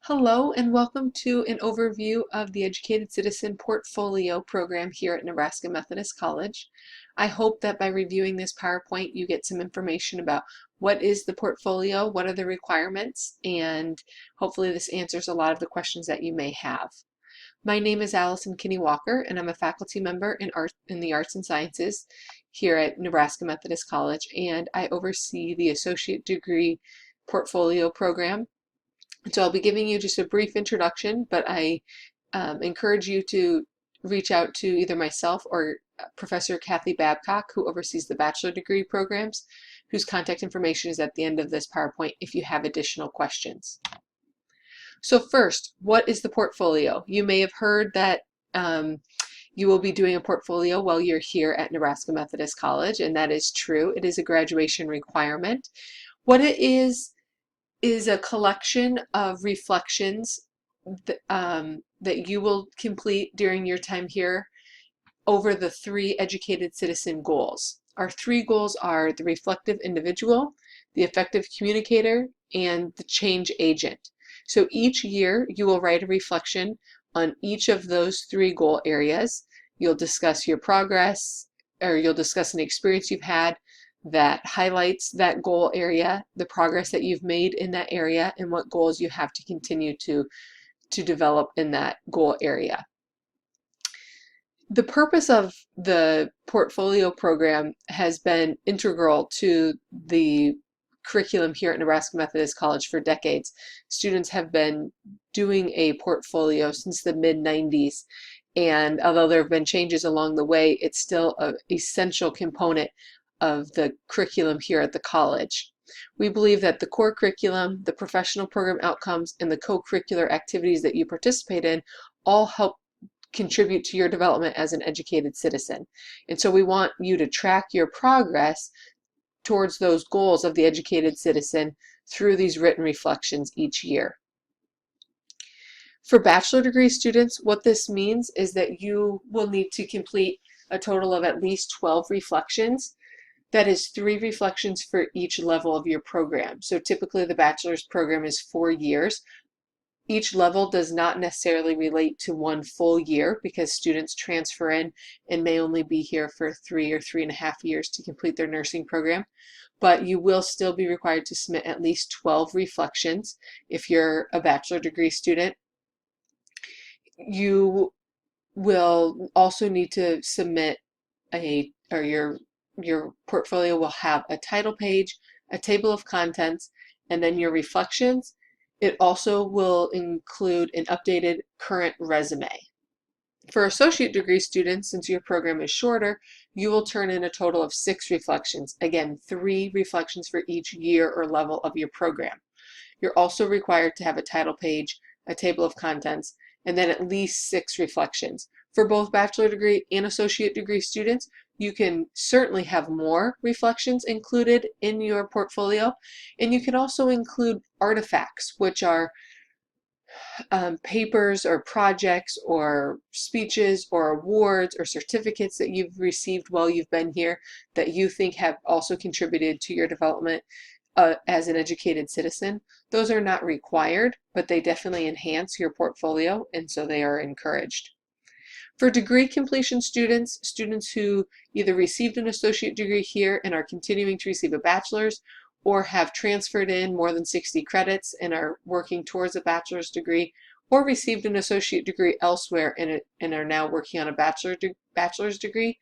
Hello and welcome to an overview of the Educated Citizen Portfolio program here at Nebraska Methodist College. I hope that by reviewing this PowerPoint you get some information about what is the portfolio, what are the requirements, and hopefully this answers a lot of the questions that you may have. My name is Allison Kinney-Walker and I'm a faculty member in the Arts and Sciences here at Nebraska Methodist College, and I oversee the Associate Degree Portfolio program. So I'll be giving you just a brief introduction, but I encourage you to reach out to either myself or Professor Kathy Babcock, who oversees the bachelor degree programs, whose contact information is at the end of this PowerPoint if you have additional questions. So first, what is the portfolio? You may have heard that you will be doing a portfolio while you're here at Nebraska Methodist College, and that is true. It is a graduation requirement. What it is a collection of reflections that you will complete during your time here over the 3 educated citizen goals. Our 3 goals are the reflective individual, the effective communicator, and the change agent. So each year you will write a reflection on each of those 3 goal areas. You'll discuss your progress, or you'll discuss an experience you've had that highlights that goal area, the progress that you've made in that area, and what goals you have to continue to develop in that goal area. The purpose of the portfolio program has been integral to the curriculum here at Nebraska Methodist College for decades. Students have been doing a portfolio since the mid-90s, and although there have been changes along the way, it's still an essential component of the curriculum here at the college. We believe that the core curriculum, the professional program outcomes, and the co-curricular activities that you participate in all help contribute to your development as an educated citizen. And so we want you to track your progress towards those goals of the educated citizen through these written reflections each year. For bachelor degree students, what this means is that you will need to complete a total of at least 12 reflections. That is 3 reflections for each level of your program. So typically the bachelor's program is 4 years. Each level does not necessarily relate to one full year because students transfer in and may only be here for 3 or 3.5 years to complete their nursing program. But you will still be required to submit at least 12 reflections if you're a bachelor degree student. You will also need to submit your portfolio will have a title page, a table of contents, and then your reflections. It also will include an updated current resume. For associate degree students, since your program is shorter, you will turn in a total of 6 reflections. Again, 3 reflections for each year or level of your program. You're also required to have a title page, a table of contents, and then at least 6 reflections. For both bachelor degree and associate degree students, you can certainly have more reflections included in your portfolio, and you can also include artifacts, which are papers or projects or speeches or awards or certificates that you've received while you've been here that you think have also contributed to your development as an educated citizen. Those are not required, but they definitely enhance your portfolio, and so they are encouraged. For degree completion students, students who either received an associate degree here and are continuing to receive a bachelor's, or have transferred in more than 60 credits and are working towards a bachelor's degree, or received an associate degree elsewhere and are now working on a bachelor's degree,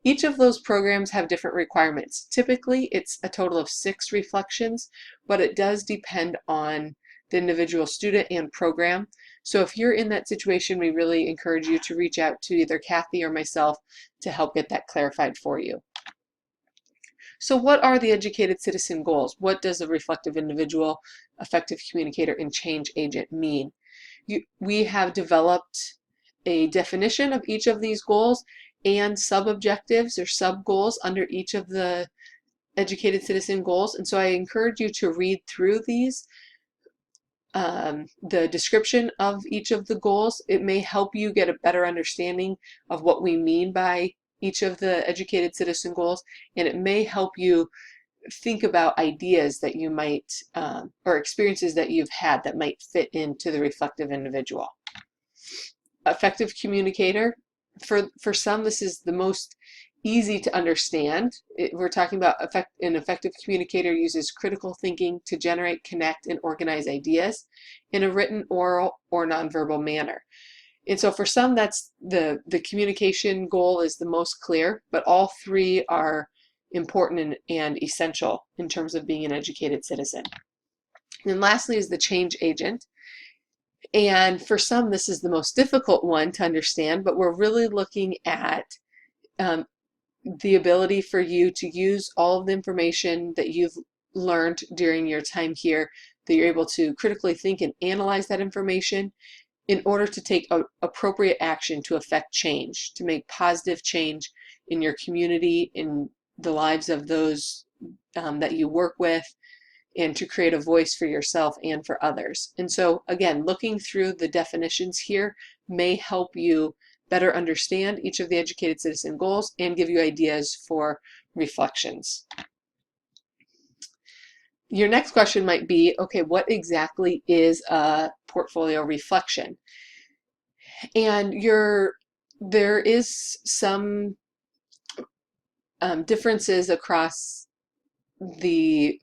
each of those programs have different requirements. Typically, it's a total of 6 reflections, but it does depend on the individual student and program. So if you're in that situation, we really encourage you to reach out to either Kathy or myself to help get that clarified for you. So what are the educated citizen goals? What does a reflective individual, effective communicator, and change agent mean? We have developed a definition of each of these goals and sub-objectives or sub-goals under each of the educated citizen goals. And so I encourage you to read through these, the description of each of the goals. It may help you get a better understanding of what we mean by each of the educated citizen goals, and it may help you think about ideas that you might, or experiences that you've had that might fit into the reflective individual. Effective communicator, for some, this is the most easy to understand. We're talking about an effective communicator uses critical thinking to generate, connect, and organize ideas in a written, oral, or nonverbal manner. And so for some, that's the communication goal is the most clear, but all three are important and essential in terms of being an educated citizen. And lastly is the change agent. And for some, this is the most difficult one to understand, but we're really looking at the ability for you to use all of the information that you've learned during your time here, that you're able to critically think and analyze that information in order to take appropriate action to affect change, to make positive change in your community, in the lives of those that you work with, and to create a voice for yourself and for others. And so again, looking through the definitions here may help you better understand each of the educated citizen goals and give you ideas for reflections. Your next question might be, okay, what exactly is a portfolio reflection? And there is some differences across the,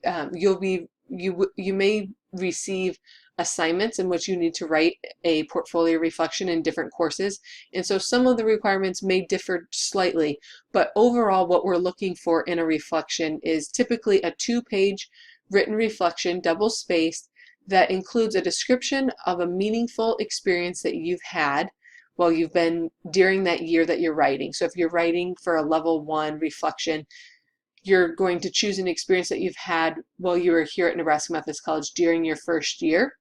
you may receive assignments in which you need to write a portfolio reflection in different courses. And so some of the requirements may differ slightly, but overall what we're looking for in a reflection is typically a 2-page written reflection, double-spaced, that includes a description of a meaningful experience that you've had while you've been during that year that you're writing. So if you're writing for a level 1 reflection, you're going to choose an experience that you've had while you were here at Nebraska Methodist College during your first year,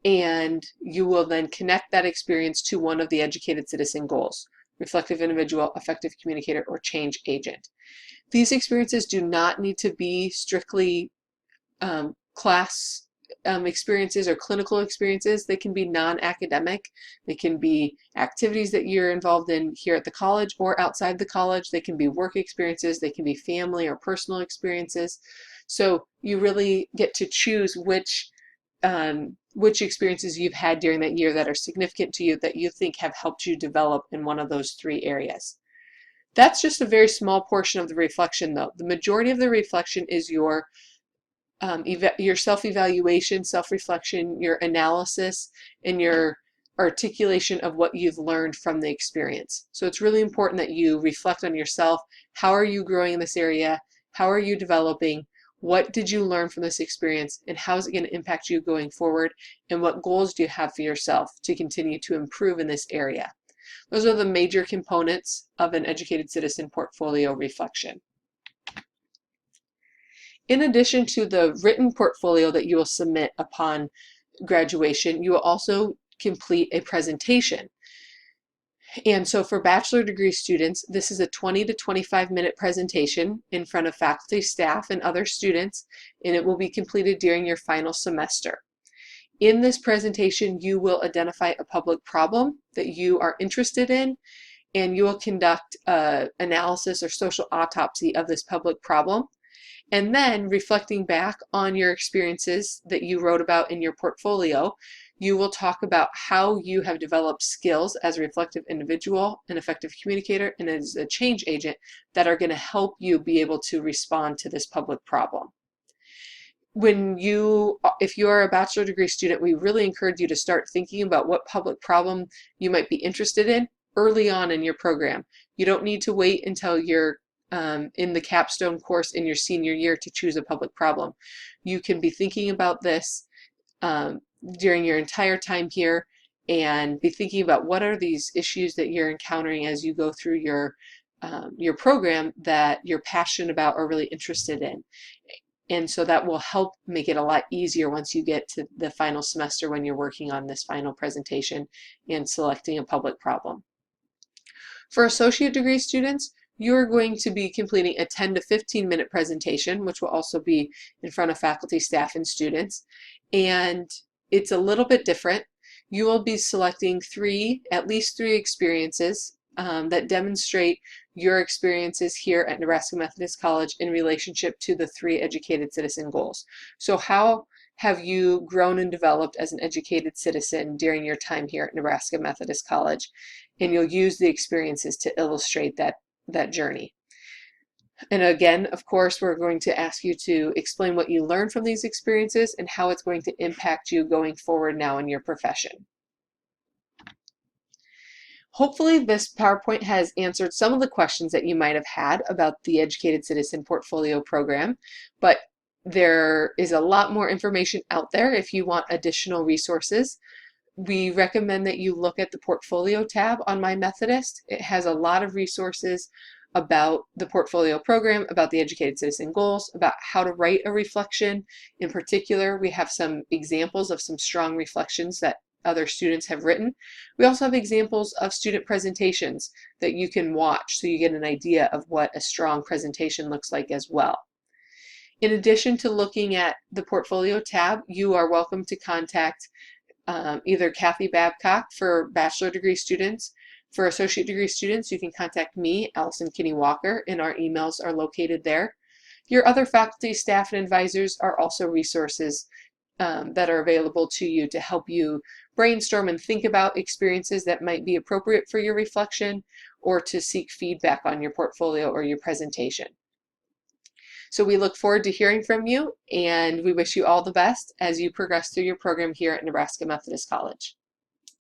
and you will then connect that experience to one of the educated citizen goals: reflective individual, effective communicator, or change agent. These experiences do not need to be strictly class experiences or clinical experiences. They can be non-academic. They can be activities that you're involved in here at the college or outside the college. They can be work experiences. They can be family or personal experiences. So you really get to choose which experiences you've had during that year that are significant to you, that you think have helped you develop in one of those 3 areas. That's just a very small portion of the reflection, though. The majority of the reflection is your self-evaluation, self-reflection, your analysis, and your articulation of what you've learned from the experience. So it's really important that you reflect on yourself. How are you growing in this area? How are you developing? What did you learn from this experience? And how is it going to impact you going forward? And what goals do you have for yourself to continue to improve in this area? Those are the major components of an educated citizen portfolio reflection. In addition to the written portfolio that you will submit upon graduation, you will also complete a presentation. And so for bachelor degree students, this is a 20 to 25-minute presentation in front of faculty, staff, and other students, and it will be completed during your final semester. In this presentation, you will identify a public problem that you are interested in, and you will conduct an analysis or social autopsy of this public problem. And then, reflecting back on your experiences that you wrote about in your portfolio, you will talk about how you have developed skills as a reflective individual, an effective communicator, and as a change agent that are going to help you be able to respond to this public problem. If you are a bachelor degree student, we really encourage you to start thinking about what public problem you might be interested in early on in your program. You don't need to wait until you're in the capstone course in your senior year to choose a public problem. You can be thinking about this during your entire time here and be thinking about what are these issues that you're encountering as you go through your program that you're passionate about or really interested in. And so that will help make it a lot easier once you get to the final semester when you're working on this final presentation and selecting a public problem. For associate degree students, you're going to be completing a 10 to 15-minute presentation, which will also be in front of faculty, staff, and students. And it's a little bit different. You will be selecting at least three experiences that demonstrate your experiences here at Nebraska Methodist College in relationship to the 3 educated citizen goals. So how have you grown and developed as an educated citizen during your time here at Nebraska Methodist College? And you'll use the experiences to illustrate that journey. And again, of course, we're going to ask you to explain what you learned from these experiences and how it's going to impact you going forward now in your profession. Hopefully this PowerPoint has answered some of the questions that you might have had about the Educated Citizen Portfolio Program, but there is a lot more information out there if you want additional resources. We recommend that you look at the Portfolio tab on My Methodist. It has a lot of resources about the portfolio program, about the Educated Citizen goals, about how to write a reflection. In particular, we have some examples of some strong reflections that other students have written. We also have examples of student presentations that you can watch so you get an idea of what a strong presentation looks like as well. In addition to looking at the Portfolio tab, you are welcome to contact either Kathy Babcock for bachelor degree students. For associate degree students, you can contact me, Allison Kinney-Walker, and our emails are located there. Your other faculty, staff, and advisors are also resources that are available to you to help you brainstorm and think about experiences that might be appropriate for your reflection or to seek feedback on your portfolio or your presentation. So we look forward to hearing from you, and we wish you all the best as you progress through your program here at Nebraska Methodist College.